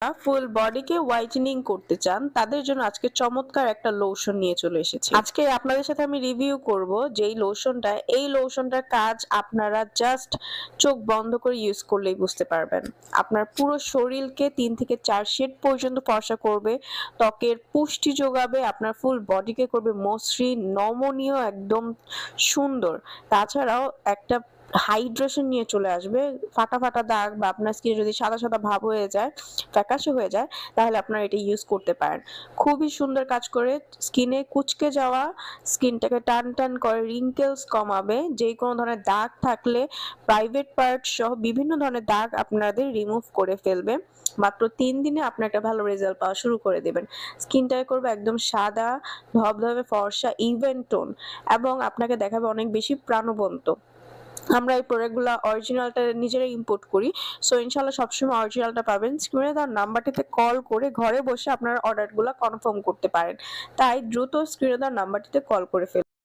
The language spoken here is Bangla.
ফুল বডিকে হোয়াইটেনিং করতে চান তাদের জন্য আজকে চমৎকার একটা লোশন নিয়ে চলে এসেছি। আজকে আপনাদের সাথে আমি রিভিউ করব যেই লোশনটা, এই লোশনটার কাজ আপনারা জাস্ট চোখ বন্ধ করে ইউজ করলেই বুঝতে পারবেন। আপনার পুরো শরীরকে 3 থেকে 4 শেড পর্যন্ত ফর্সা করবে, ত্বকের পুষ্টি যোগাবে, আপনার ফুল বডিকে করবে মসৃণ, নমনীয়, একদম সুন্দর। তাছাড়াও একটা হাইড্রেশন নিয়ে চলে আসবে। ফাটা ফাটা দাগ বা আপনার স্কিনে যদি সাদা সাদা ভাব হয়ে যায়, ফ্যাকাশে হয়ে যায়, তাহলে আপনারা এটা ইউজ করতে পারেন। খুবই সুন্দর কাজ করে, স্কিনে কুচকে যাওয়া স্কিনটাকে টান টান করে, রিঙ্কেলস কমাবে, যে কোনো ধরনের দাগ থাকলে প্রাইভেট পার্ট সহ বিভিন্ন ধরনের দাগ আপনাদের রিমুভ করে ফেলবে। মাত্র 3 দিনে আপনি একটা ভালো রেজাল্ট পাওয়া শুরু করে দেবেন। স্কিনটাকে করবে একদম সাদা, ধবধবে ফর্সা, ইভেন টোন, এবং আপনাকে দেখাবে অনেক বেশি প্রাণবন্ত। আমরা এই প্রোডাক্টগুলো অরিজিনালটা নিজেরাই ইম্পোর্ট করি, সো ইনশাল্লাহ সবসময় অরিজিনালটা পাবেন। স্ক্রিনে দেওয়া নাম্বারটিতে কল করে ঘরে বসে আপনারা অর্ডারগুলো কনফার্ম করতে পারেন, তাই দ্রুত স্ক্রিনে দেওয়া নাম্বারটিতে কল করে ফেলুন।